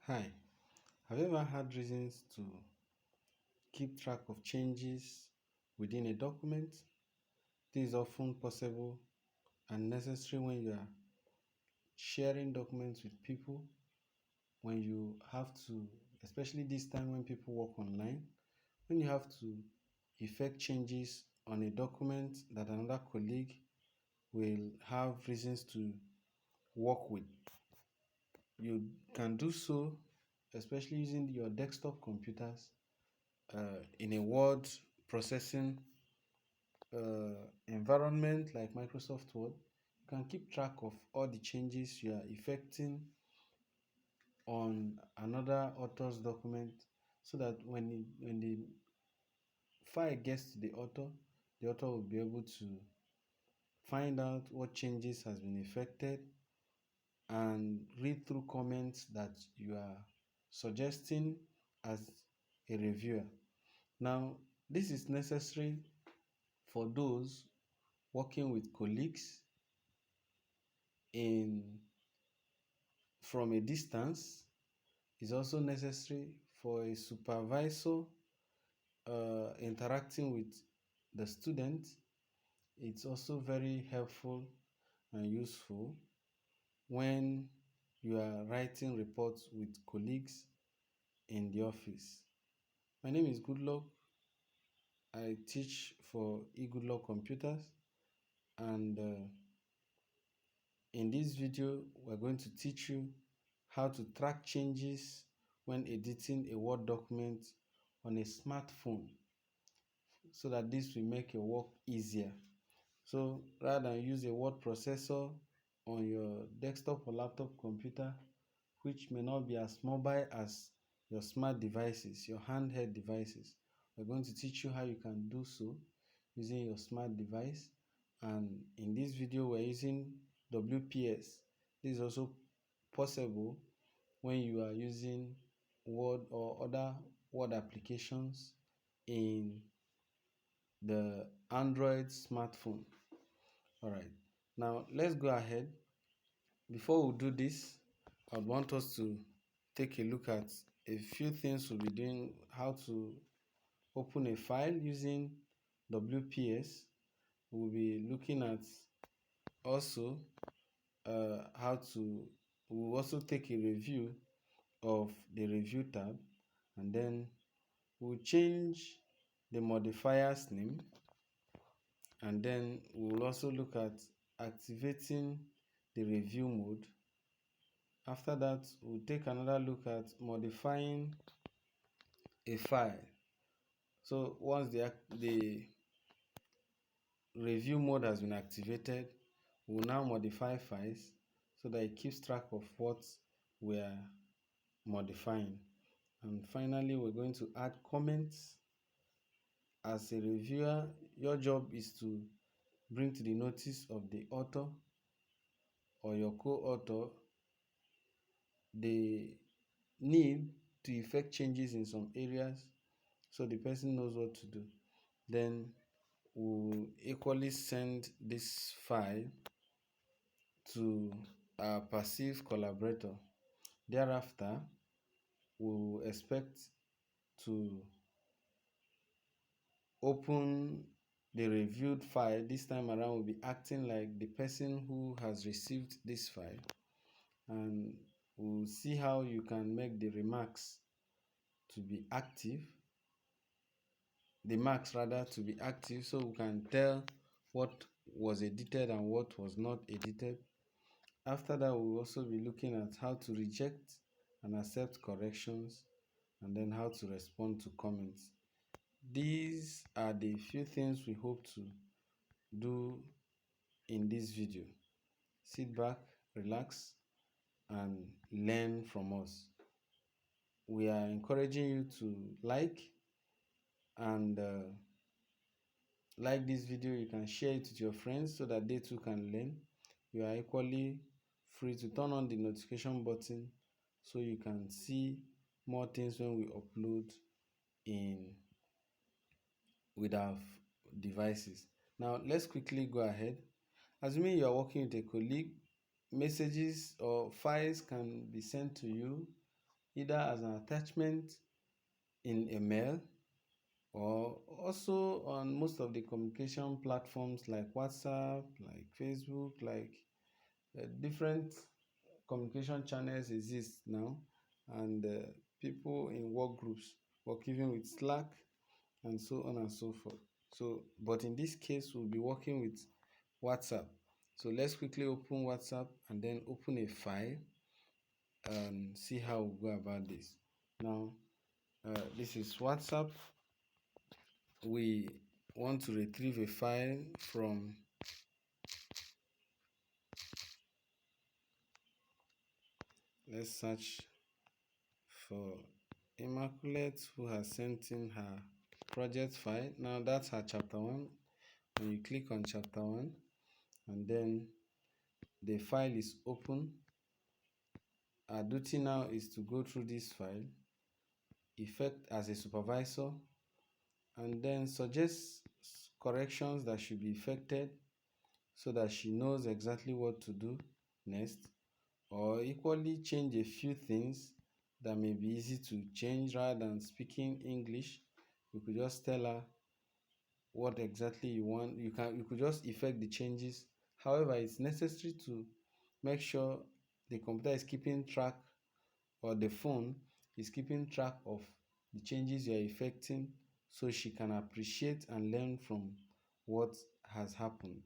Hi, have you ever had reasons to keep track of changes within a document? This is often possible and necessary when you are sharing documents with people, when you have to, especially this time when people work online, when you have to effect changes on a document that another colleague will have reasons to work with. You can do so, especially using your desktop computers in a word processing environment like Microsoft Word. You can keep track of all the changes you are effecting on another author's document so that when the file gets to the author will be able to find out what changes has been effected and read through comments that you are suggesting as a reviewer. Now, this is necessary for those working with colleagues in from a distance. Is also necessary for a supervisor interacting with the student. It's also very helpful and useful when you are writing reports with colleagues in the office. My name is Goodluck. I teach for eGoodluck Computers, and in this video, we're going to teach you how to track changes when editing a Word document on a smartphone so that this will make your work easier. So rather than use a word processor on your desktop or laptop computer, which may not be as mobile as your smart devices, your handheld devices, we're going to teach you how you can do so using your smart device. And in this video, we're using WPS. This is also possible when you are using Word or other Word applications in the Android smartphone. All right, now let's go ahead. Before we do this, I would want us to take a look at a few things we'll be doing, how to open a file using WPS. We'll be looking at also how to, we'll also take a review of the review tab, and then we'll change the modifier's name, and then we'll also look at activating the review mode. After that, we'll take another look at modifying a file. So once the review mode has been activated, we'll now modify files so that it keeps track of what we are modifying. And finally, we're going to add comments. As a reviewer, your job is to bring to the notice of the author or your co-author the need to effect changes in some areas so the person knows what to do. Then we'll equally send this file to our passive collaborator. Thereafter, we'll expect to open the reviewed file. This time around, we'll be acting like the person who has received this file, and we'll see how you can make the remarks to be active, the marks rather to be active, so we can tell what was edited and what was not edited. After that, we'll also be looking at how to reject and accept corrections, and then how to respond to comments. These are the few things we hope to do in this video. Sit back, relax, and learn from us. We are encouraging you to and like this video. You can share it with your friends so that they too can learn. You are equally free to turn on the notification button so you can see more things when we upload in with our devices. Now let's quickly go ahead. Assuming you are working with a colleague, messages or files can be sent to you either as an attachment in a mail or also on most of the communication platforms like WhatsApp, like Facebook, like different communication channels exist now, and people in work groups work even with Slack and so on and so forth. So, but in this case, we'll be working with WhatsApp. So let's quickly open WhatsApp and then open a file and see how we go about this. Now, this is WhatsApp. We want to retrieve a file from let's search for Immaculate, who has sent in her project file. Now that's her chapter 1. When you click on chapter 1 and then the file is open, our duty now is to go through this file, effect as a supervisor, and then suggest corrections that should be effected so that she knows exactly what to do next, or equally change a few things that may be easy to change rather than speaking English. You could just tell her what exactly you want. You could just effect the changes. However, it's necessary to make sure the computer is keeping track, or the phone is keeping track of the changes you are effecting, so she can appreciate and learn from what has happened.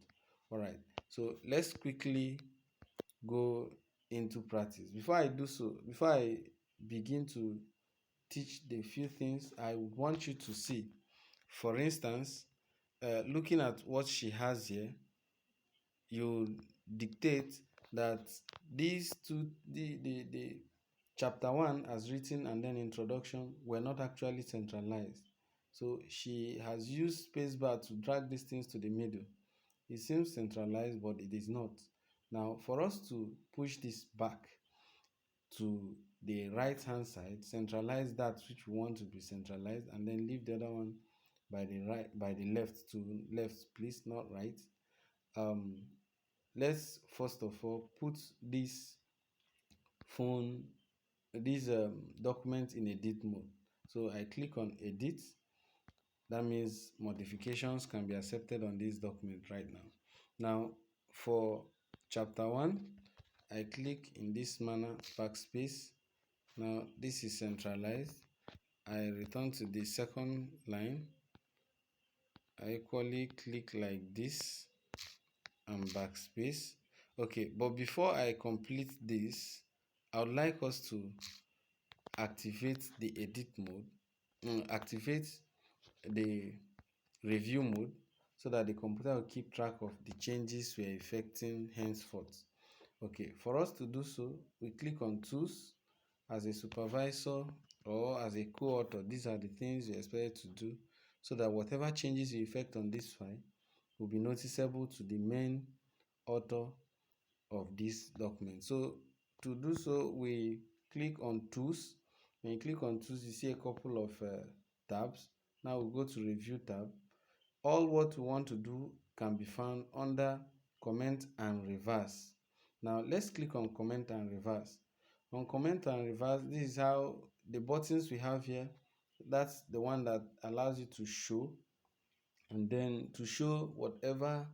All right, so let's quickly go into practice. Before I begin to teach the few things, I would want you to see, for instance, looking at what she has here, you dictate that these two, the chapter 1 as written and then introduction, were not actually centralized. So she has used spacebar to drag these things to the middle. It seems centralized, but it is not. Now, for us to push this back to the right hand side, centralize that which we want to be centralized, and then leave the other one by the left, to left please, not right. um let's first of all put this phone this document in edit mode. So I click on edit. That means modifications can be accepted on this document right now. Now, for chapter 1, I click in this manner, backspace. Now this is centralized. I return to the second line. I equally click like this and backspace. Okay, but before I complete this, I would like us to activate the edit mode, activate the review mode, so that the computer will keep track of the changes we are effecting henceforth. Okay, for us to do so, we click on tools. As a supervisor or as a co-author, these are the things you're expected to do, so that whatever changes you effect on this file will be noticeable to the main author of this document. So to do so, we click on tools. When you click on tools, you see a couple of tabs. Now we go to review tab. All what we want to do can be found under comment and reverse. Now let's click on comment and reverse. On comment and reverse, this is how the buttons we have here, that's the one that allows you to show, and then to show whatever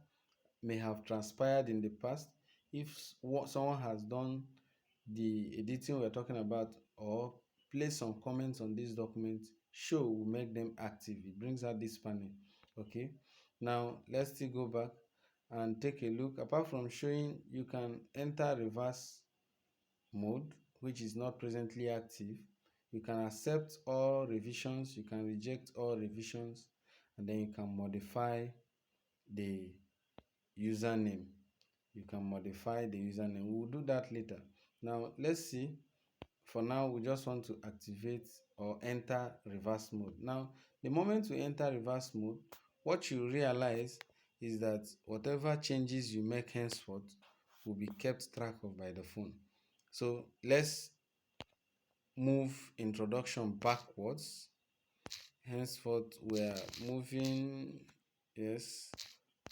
may have transpired in the past. If someone has done the editing we're talking about, or place some comments on this document, show will make them active. It brings out this panel. Okay, now let's still go back and take a look. Apart from showing, you can enter reverse mode, which is not presently active. You can accept all revisions, you can reject all revisions, and then you can modify the username. You can modify the username. We'll do that later. Now let's see. For now, we just want to activate or enter reverse mode. Now, the moment we enter reverse mode, what you realize is that whatever changes you make henceforth will be kept track of by the phone. So let's move introduction backwards. Henceforth, we are moving, yes,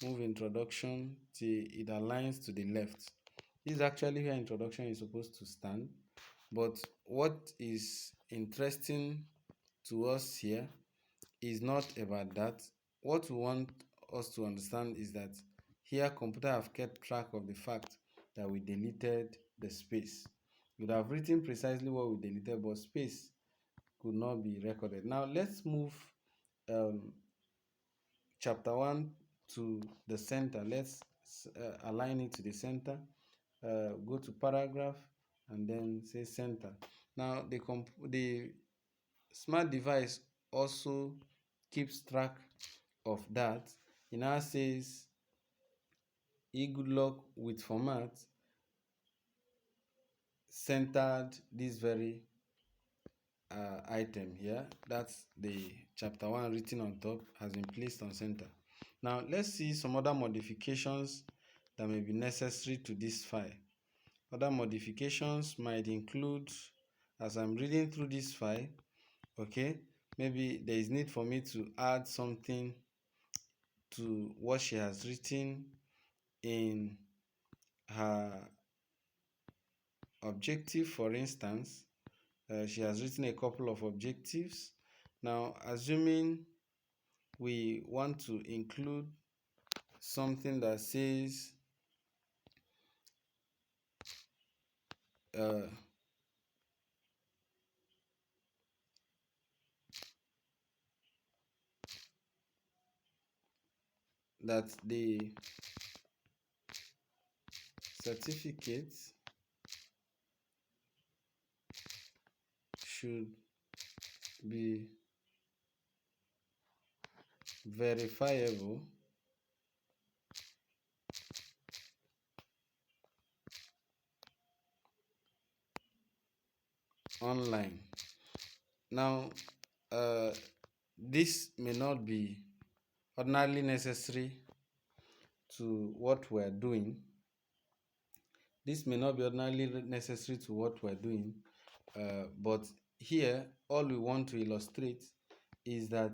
move introduction till it aligns to the left. This is actually where introduction is supposed to stand. But what is interesting to us here is not about that. What we want us to understand is that here computer have kept track of the fact that we deleted the space. We would have written precisely what we deleted, but space could not be recorded. Now let's move um, chapter 1 to the center. Let's align it to the center. Go to paragraph and then say center. Now the smart device also keeps track of that. It now says good luck with format centered this very item here. That's the chapter 1 written on top has been placed on center. Now let's see some other modifications that may be necessary to this file. Other modifications might include, as I'm reading through this file, okay, maybe there is need for me to add something to what she has written in her objective. For instance, she has written a couple of objectives. Now assuming we want to include something that says uh, that the certificate should be verifiable online. Now this may not be ordinarily necessary to what we're doing. This may not be ordinarily necessary to what we're doing, but here all we want to illustrate is that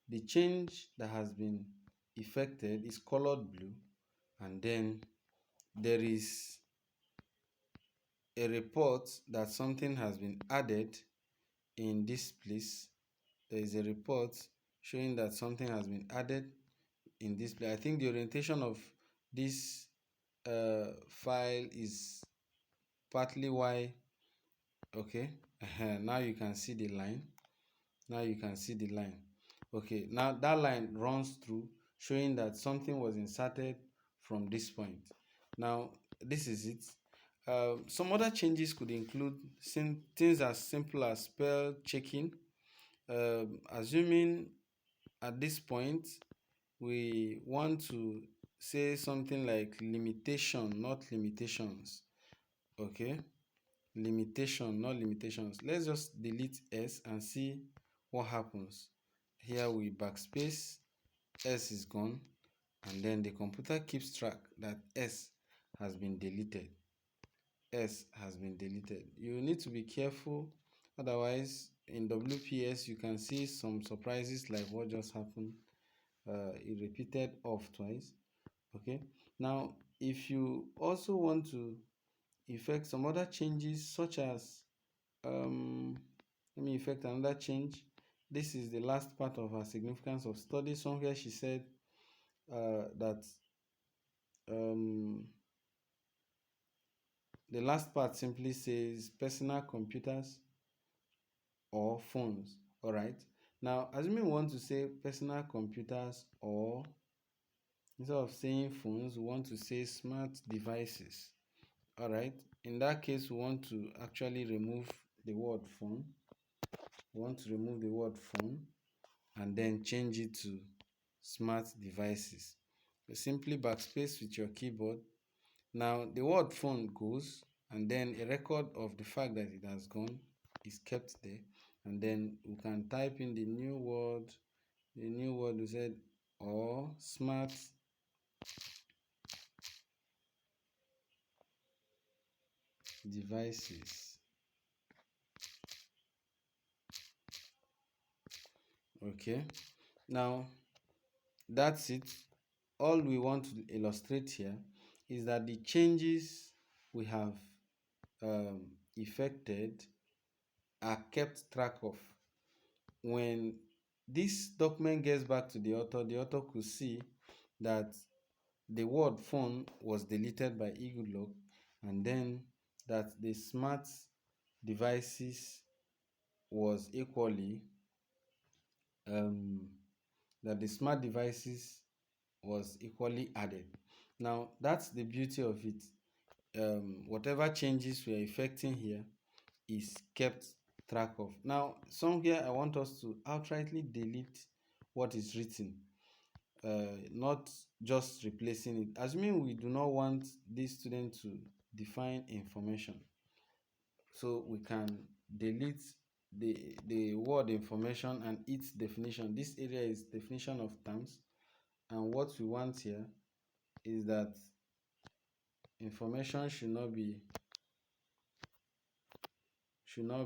the change that has been effected is colored blue, and then there is a report that something has been added in this place. There is a report showing that something has been added in this place. I think the orientation of this file is partly why. Okay, now you can see the line. Now you can see the line. Okay, now that line runs through, showing that something was inserted from this point. Now this is it. Some other changes could include things as simple as spell checking. Assuming at this point we want to say something like limitation, not limitations. Okay, limitation, not limitations. Let's just delete S and see what happens. Here we backspace, S is gone, and then the computer keeps track that S has been deleted. S has been deleted. You need to be careful, otherwise in WPS you can see some surprises like what just happened. It repeated off twice. Okay, now if you also want to effect some other changes, such as let me effect another change. This is the last part of her significance of study. Somewhere she said that the last part simply says personal computers or phones. All right, now assuming we want to say personal computers, or instead of saying phones we want to say smart devices. All right, in that case we want to actually remove the word phone. We want to remove the word phone and then change it to smart devices. You simply backspace with your keyboard. Now the word phone goes, and then a record of the fact that it has gone is kept there, and then we can type in the new word we said, or smart devices. Okay, now that's it. All we want to illustrate here is that the changes we have affected are kept track of. When this document gets back to the author could see that the word phone was deleted by Igulok, and then that the smart devices was equally um, that the smart devices was equally added. Now that's the beauty of it. Whatever changes we are effecting here is kept track of. Now somewhere I want us to outrightly delete what is written, not just replacing it. Assuming we do not want this student to define information, so we can delete the word information and its definition. This area is definition of terms, and what we want here is that information should not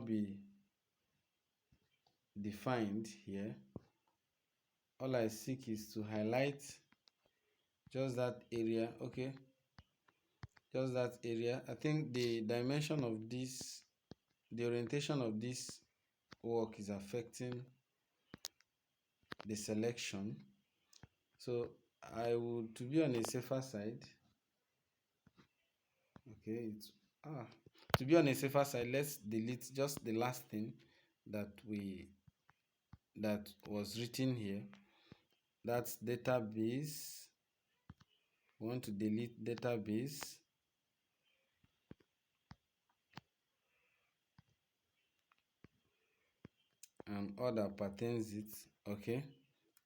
be defined here. All I seek is to highlight just that area. Okay, just that area. I think the dimension of this, the orientation of this work is affecting the selection. So I would, to be on a safer side, okay, to be on a safer side, let's delete just the last thing that was written here. That's database. We want to delete database. And all that pertains it. Okay,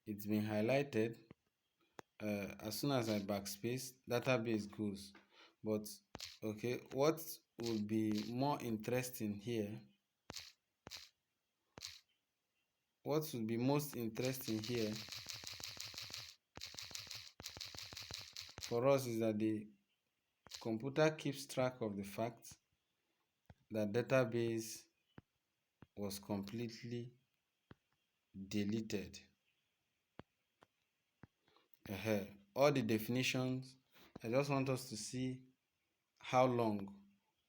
it's been highlighted. As soon as I backspace, database goes. But okay, what would be more interesting here, what would be most interesting here for us is that the computer keeps track of the fact that database was completely deleted. All the definitions, I just want us to see how long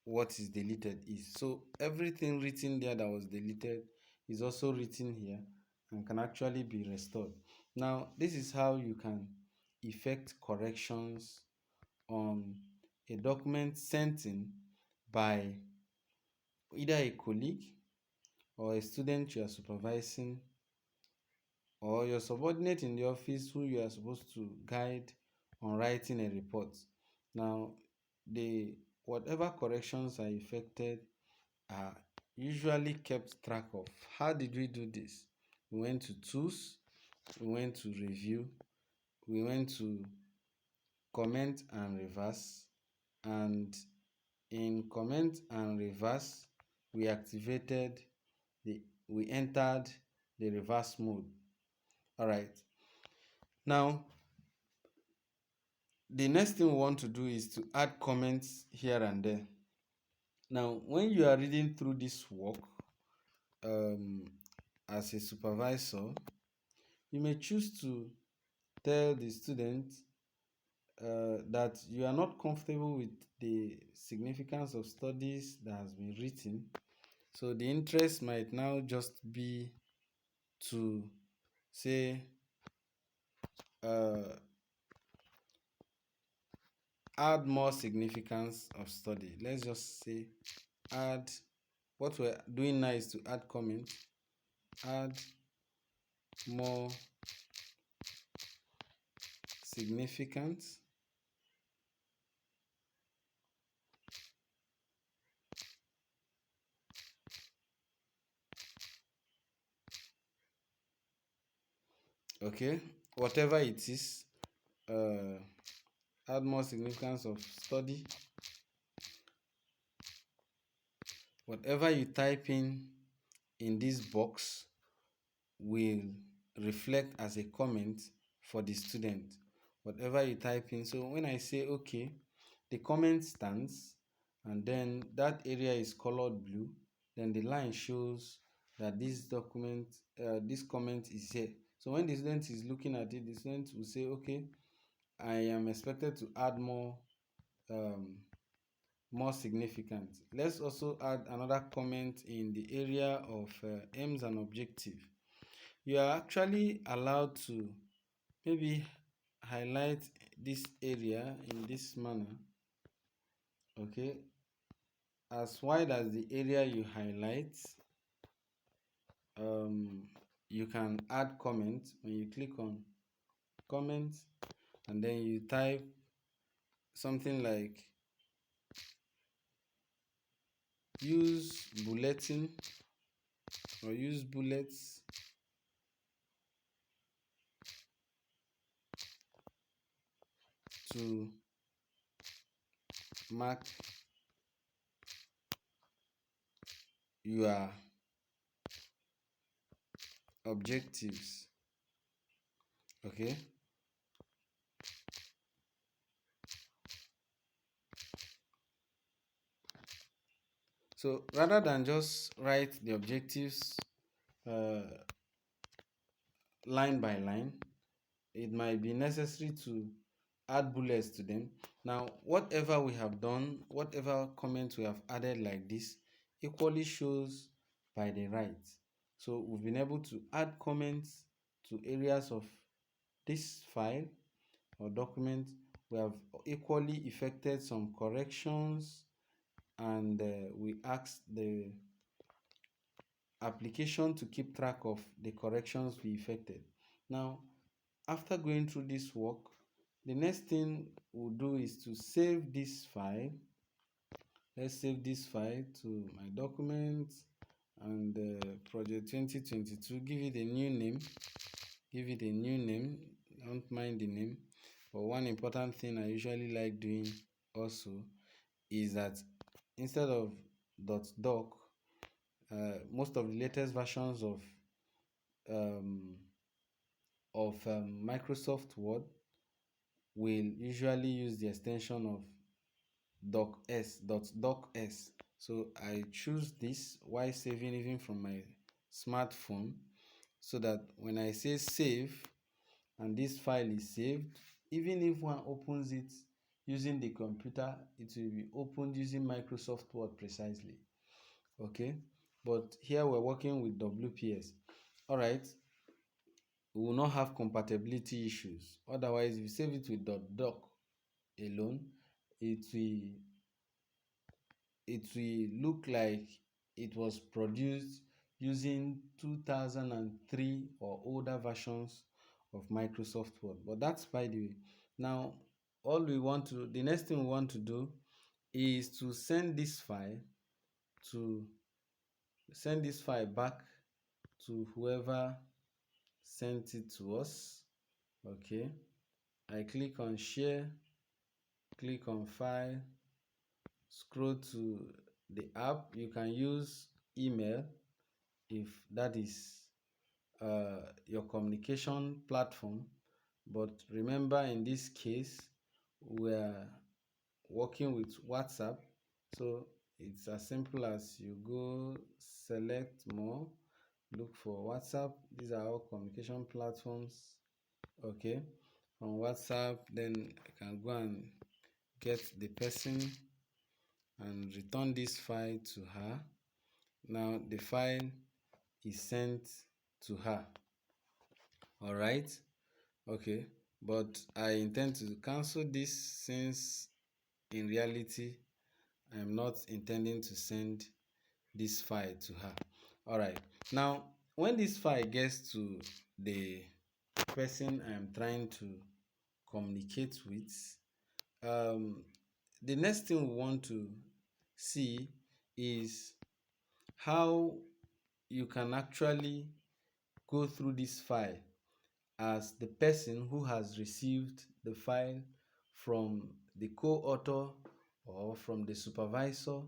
what is deleted is. So everything written there that was deleted is also written here and can actually be restored. Now this is how you can effect corrections on a document sent in by either a colleague or a student you are supervising, or your subordinate in the office who you are supposed to guide on writing a report. Now, the whatever corrections are effected are usually kept track of. How did we do this? We went to tools, we went to review, we went to comment and reverse, and in comment and reverse we activated we entered the reverse mode. All right, now the next thing we want to do is to add comments here and there. Now when you are reading through this work, as a supervisor, you may choose to tell the student that you are not comfortable with the significance of studies that has been written. So the interest might now just be to say, add more significance of study. Let's just say add, what we're doing now is to add comment, add more significance okay, whatever it is, add more significance of study. Whatever you type in this box will reflect as a comment for the student. Whatever you type in. So when I say okay, the comment stands, and then that area is colored blue, then the line shows that this comment is here. So when the student is looking at it, the student will say, okay, I am expected to add more more significant. Let's also add another comment in the area of aims and objective. You are actually allowed to maybe highlight this area in this manner, okay, as wide as the area you highlight. You can add comments when you click on comments, and then you type something like use bulletin or use bullets to mark your objectives. Okay, so rather than just write the objectives uh, line by line, it might be necessary to add bullets to them. Now, whatever we have done, whatever comments we have added like this, equally shows by the right. So we've been able to add comments to areas of this file or document. We have equally effected some corrections, and we asked the application to keep track of the corrections we effected. Now, after going through this work, the next thing we'll do is to save this file. Let's save this file to my documents and project 2022. Give it a new name. Give it a new name. Don't mind the name. But one important thing I usually like doing also is that instead of .doc, most of the latest versions um, of Microsoft Word will usually use the extension of docx. So I choose this while saving even from my smartphone, so that when I say save and this file is saved, even if one opens it using the computer, it will be opened using Microsoft Word precisely. Okay, but here we're working with WPS. All right, we will not have compatibility issues. Otherwise, if you save it with .doc alone, it will look like it was produced using 2003 or older versions of Microsoft Word. But that's by the way. Now, the next thing we want to do is to send this file back to whoever sent it to us. Okay, I click on share, click on file, scroll to the app. You can use email if that is your communication platform, but remember in this case we're working with WhatsApp, so it's as simple as you go select more, look for WhatsApp. These are all communication platforms. Okay, from WhatsApp, then I can go and get the person and return this file to her. Now the file is sent to her. All right, okay, but I intend to cancel this, since in reality I'm not intending to send this file to her. All right, now when this file gets to the person I'm trying to communicate with, the next thing we want to see is how you can actually go through this file as the person who has received the file from the co-author, or from the supervisor,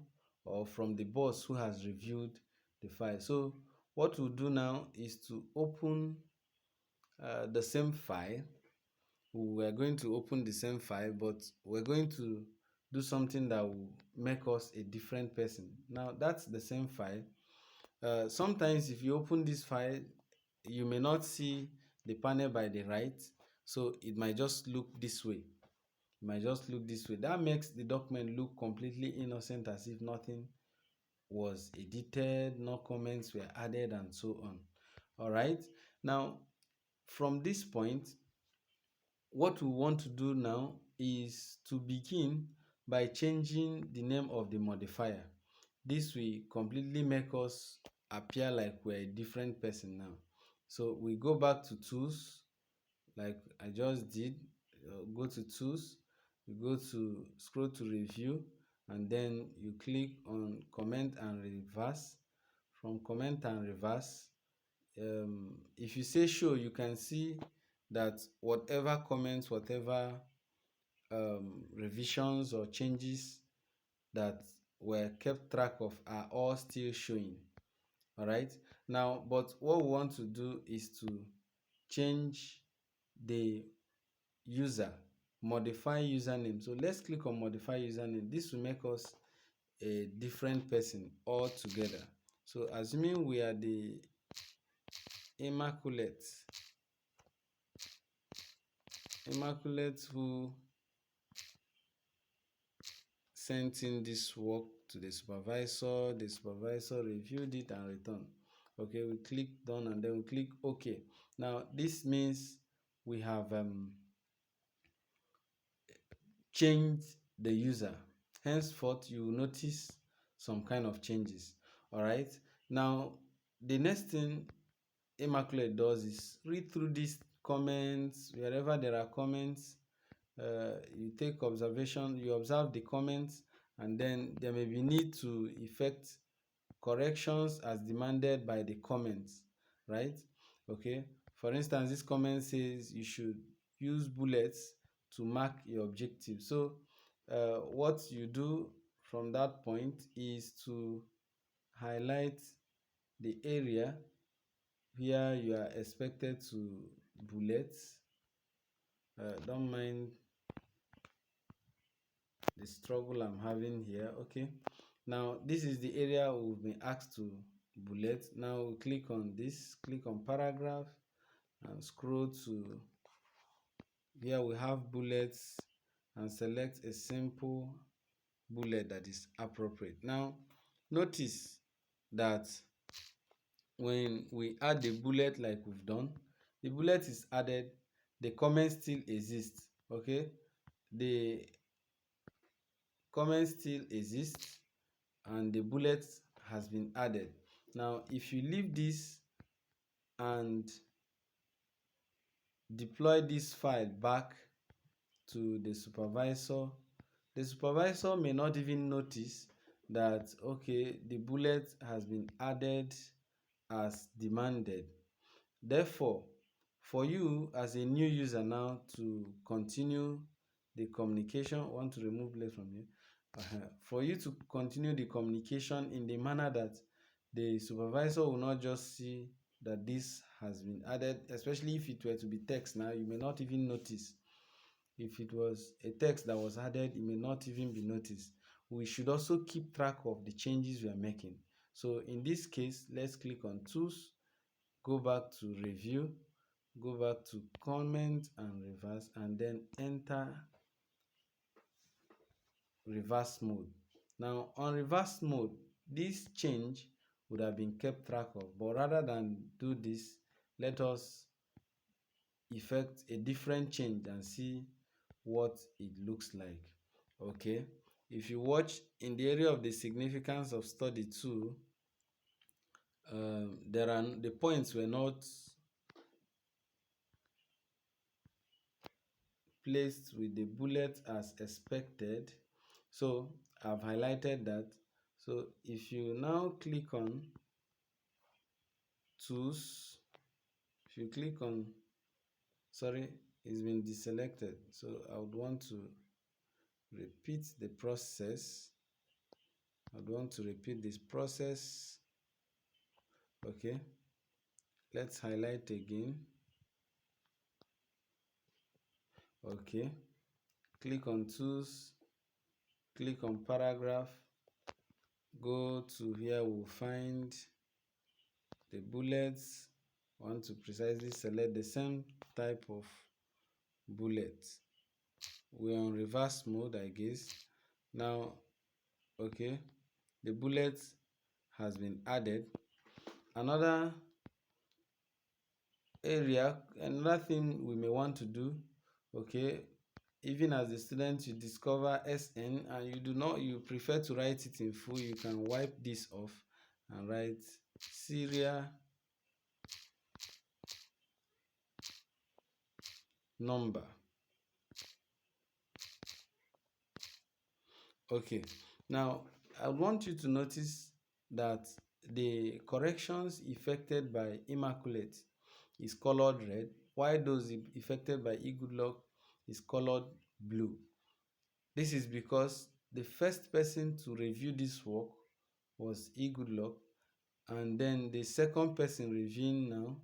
or from the boss who has reviewed the file. So what we'll do now is to open the same file. We're going to open the same file, but we're going to do something that will make us a different person. Now that's the same file. Sometimes if you open this file, you may not see the panel by the right, so it might just look this way. It might just look this way. That makes the document look completely innocent, as if nothing was edited, no comments were added, and so on. All right. Now, from this point, what we want to do now is to begin by changing the name of the modifier. This will completely make us appear like we're a different person now. So we go back to tools, like I just did. Go to tools, you go to scroll to review, and then you click on comment and reverse. From comment and reverse, if you say show, you can see that whatever comments, whatever revisions or changes that were kept track of are all still showing. All right. Now, but what we want to do is to change the user, modify username. So let's click on modify username. This will make us a different person altogether. So assuming we are the immaculate who sent in this work to the supervisor reviewed it and returned. Okay, we click done and then we click OK. Now this means we have changed the user. Henceforth, you will notice some kind of changes. All right. Now, the next thing Immaculate does is read through these comments. Wherever there are comments, you take observation, you observe the comments, and then there may be need to effect corrections as demanded by the comments, right? Okay. For instance, this comment says you should use bullets to mark your objective. So what you do from that point is to highlight the area where you are expected to bullet. Don't mind the struggle I'm having here. Okay, now this is the area we've been asked to bullet. Now we click on this, click on paragraph, and scroll to here we have bullets, and select a simple bullet that is appropriate. Now notice that when we add the bullet like we've done, the bullet is added, the comment still exists. Okay, the comment still exists and the bullet has been added. Now if you leave this and deploy this file back to the supervisor may not even notice that okay, the bullet has been added as demanded. Therefore, for you as a new user now to continue the communication, I want to remove bullet from here. For you to continue the communication in the manner that the supervisor will not just see that this has been added, especially if it were to be text. Now you may not even notice. If it was a text that was added, it may not even be noticed. We should also keep track of the changes we are making. So in this case, let's click on tools, go back to review, go back to comment and reverse, and then enter reverse mode. Now on reverse mode, this change would have been kept track of, but rather than do this, let us effect a different change and see what it looks like. Okay, if you watch in the area of the significance of study 2, there are the points were not placed with the bullet as expected, so I've highlighted that. So if you now click on tools, if you click on sorry, it's been deselected, so I would want to repeat the process. I'd want to repeat this process. Okay, let's highlight again. Okay, click on tools, click on paragraph, go to here, we'll find the bullets. I want to precisely select the same type of bullet. we're on reverse mode, I guess. Now, okay, the bullet has been added. Another thing we may want to do, okay, even as a student you discover SN and you prefer to write it in full, you can wipe this off and write serial number. Okay, now I want you to notice that the corrections effected by Immaculate is colored red, while those effected by eGoodluck is colored blue. This is because the first person to review this work was eGoodluck, and then the second person reviewing now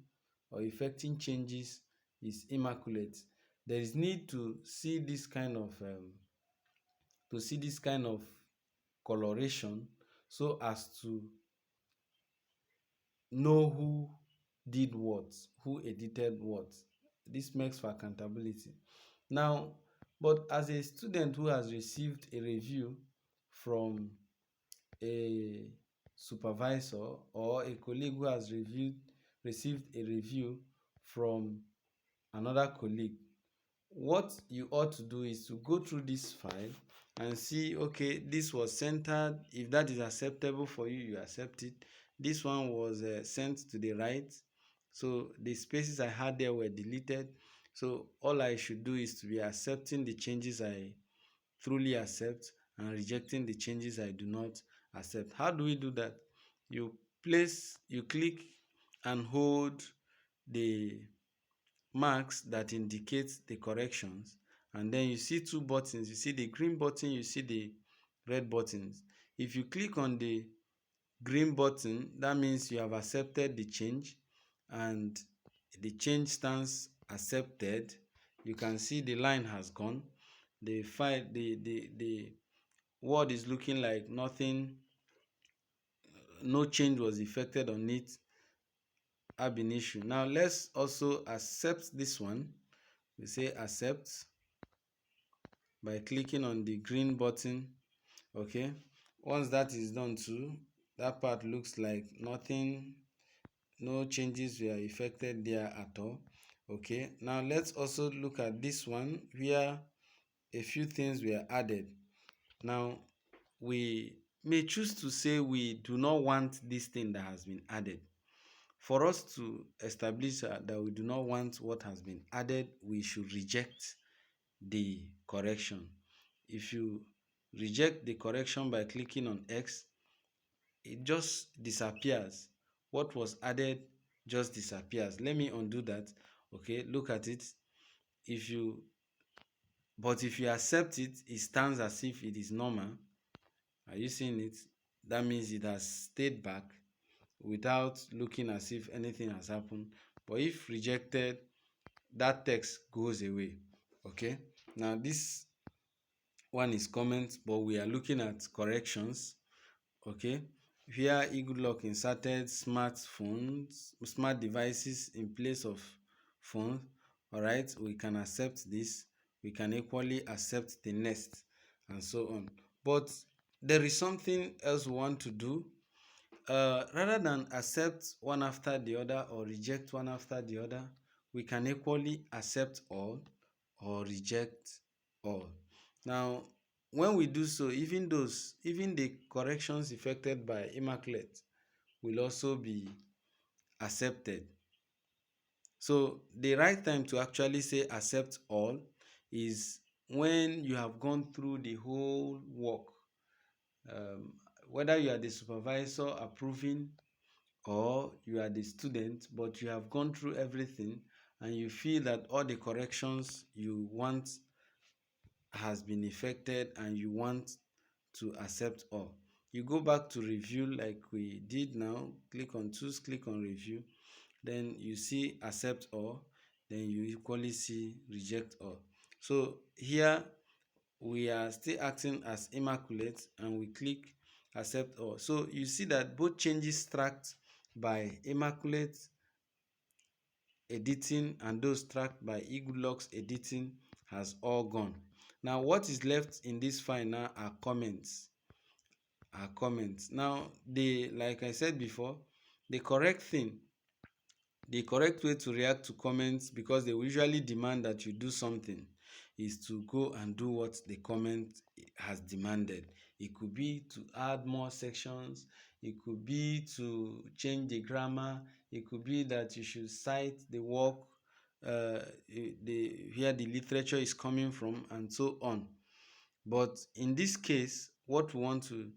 or effecting changes is Immaculate. There is need to see this kind of coloration so as to know who did what, who edited what. This makes for accountability. Now, but as a student who has received a review from a supervisor, or a colleague who has received a review from another colleague, what you ought to do is to go through this file and see, okay, this was centered. If that is acceptable for you, you accept it. This one was sent to the right, so the spaces I had there were deleted. So all I should do is to be accepting the changes I truly accept and rejecting the changes I do not accept. How do we do that? You click and hold the marks that indicate the corrections, and then you see two buttons. You see the green button, you see the red buttons. If you click on the green button, that means you have accepted the change and the change stands accepted. You can see the line has gone. The file, the word is looking like nothing, no change was effected on it, ab initio. Now let's also accept this one. We say accept by clicking on the green button. Okay, once that is done too, that part looks like nothing, no changes were effected there at all. Okay, now let's also look at this one where a few things were added. Now we may choose to say we do not want this thing that has been added. For us to establish that we do not want what has been added, we should reject the correction. If you reject the correction by clicking on X, it just disappears. What was added just disappears. Let me undo that. Okay, look at it. If you accept it, it stands as if it is normal. Are you seeing it? That means it has stayed back without looking as if anything has happened. But if rejected, that text goes away. Okay, now this one is comments, but we are looking at corrections. Okay, here eGoodluck inserted smart devices in place of phones. All right, we can accept this. We can equally accept the next, and so on. But there is something else we want to do. Rather than accept one after the other or reject one after the other, we can equally accept all or reject all. Now, when we do so, even the corrections effected by Immaculate will also be accepted. So the right time to actually say accept all is when you have gone through the whole work. Whether you are the supervisor approving or you are the student, but you have gone through everything and you feel that all the corrections you want has been effected and you want to accept all. You go back to review like we did now, click on choose, click on review, then you see accept all, then you equally see reject all. So here we are still acting as Immaculate and we click accept all. So you see that both changes tracked by Immaculate editing and those tracked by eGoodluck's editing has all gone. Now what is left in this file now are comments. Now like I said before, the correct thing, the correct way to react to comments, because they will usually demand that you do something, is to go and do what the comment has demanded. It could be to add more sections, it could be to change the grammar, it could be that you should cite the work, where the literature is coming from, and so on. But in this case, what we want to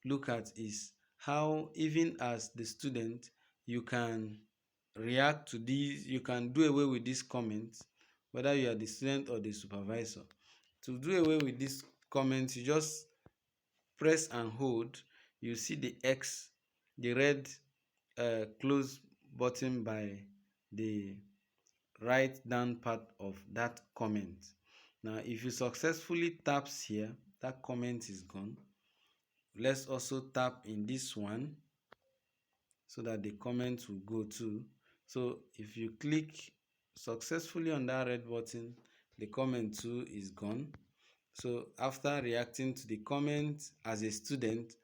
look at is how, even as the student, you can react to these, you can do away with these comments, whether you are the student or the supervisor. To do away with these comments, you just press and hold. You see the X, the red close button by the right down part of that comment. Now if you successfully taps here, that comment is gone. Let's also tap in this one so that the comment will go too. So if you click successfully on that red button, the comment too is gone. So after reacting to the comment as a student,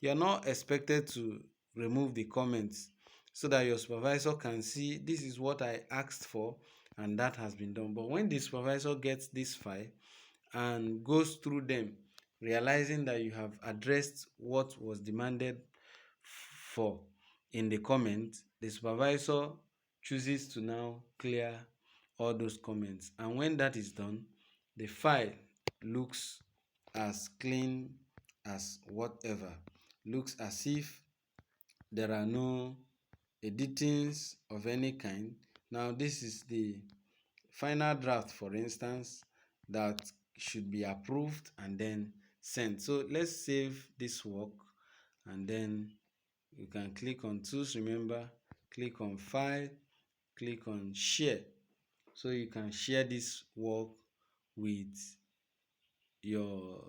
you're not expected to remove the comments, so that your supervisor can see this is what I asked for and that has been done. But when the supervisor gets this file and goes through them, realizing that you have addressed what was demanded for in the comment, the supervisor chooses to now clear all those comments. And when that is done, the file looks as clean as whatever. Looks as if there are no editings of any kind. Now this is the final draft, for instance, that should be approved and then sent. So let's save this work, and then you can click on tools, remember, click on file, click on share, so you can share this work with your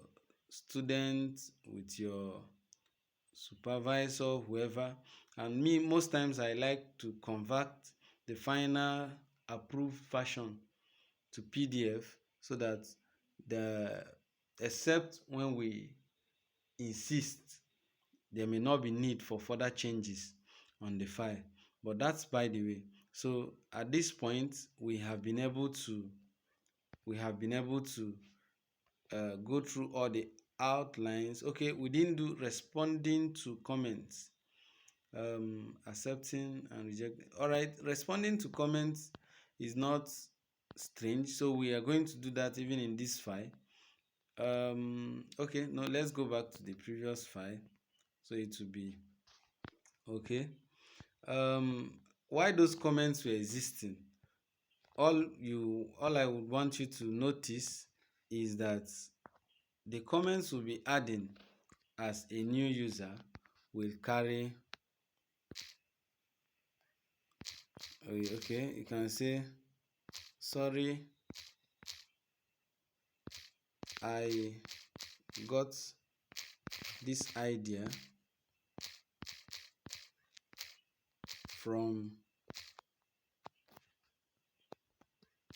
students, with your supervisor, whoever. And me, most times I like to convert the final approved version to PDF, so that the except when we insist, there may not be need for further changes on the file. But that's by the way. So at this point, we have been able to go through all the outlines. Okay, we didn't do responding to comments, accepting and rejecting. All right, responding to comments is not strange, so we are going to do that even in this file. Okay, no, let's go back to the previous file, so it will be okay. Why those comments were existing, all I would want you to notice is that the comments will be adding as a new user will carry. Okay, you can say, sorry, I got this idea from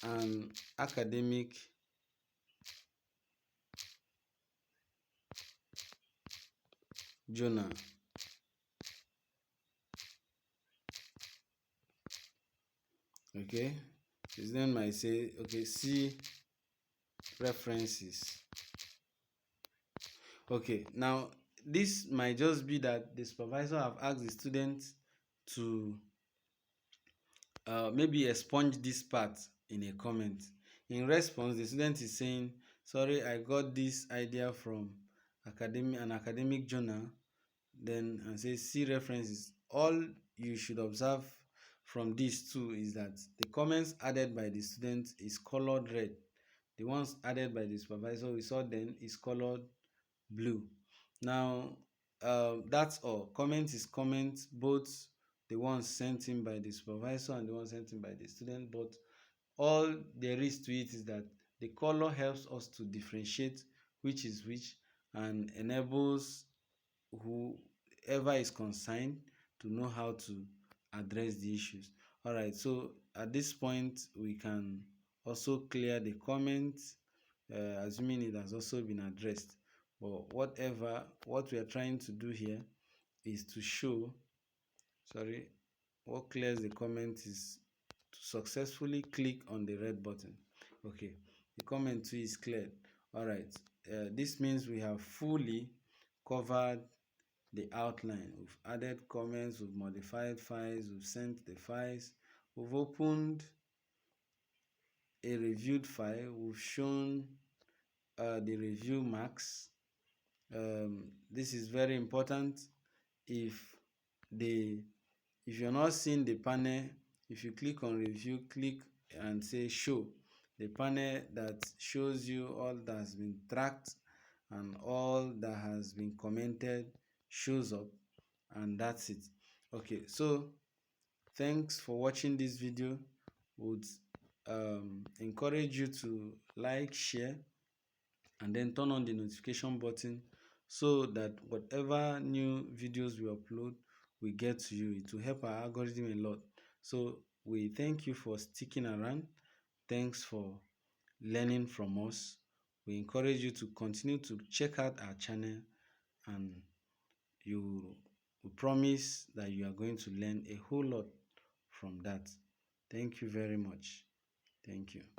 an academic journal. Okay, his name might say, okay, see references. Okay, now this might just be that the supervisor have asked the student to maybe expunge this part in a comment. In response, the student is saying, sorry, I got this idea from an academic journal, then and say see references. All you should observe from this too is that the comments added by the student is colored red. The ones added by the supervisor, we saw then, is colored blue. Now that's all. Comment is comment, both the ones sent in by the supervisor and the ones sent in by the student. But all there is to it is that the color helps us to differentiate which is which, and enables whoever is concerned to know how to address the issues. All right, so at this point we can also clear the comments assuming it has also been addressed. But what we are trying to do here is to show, sorry, what clears the comment is to successfully click on the red button. Okay, the comment too is cleared. All right, this means we have fully covered the outline. We've added comments, we've modified files, we've sent the files, we've opened a reviewed file, we've shown the review marks. This is very important. If the if you're not seeing the panel, if you click on review, click and say show, the panel that shows you all that has been tracked and all that has been commented shows up, and that's it. Okay, so thanks for watching this video. Would encourage you to like, share, and then turn on the notification button so that whatever new videos we upload will get to you. It will help our algorithm a lot. So we thank you for sticking around. Thanks for learning from us. We encourage you to continue to check out our channel, and we promise that you are going to learn a whole lot from that. Thank you very much. Thank you.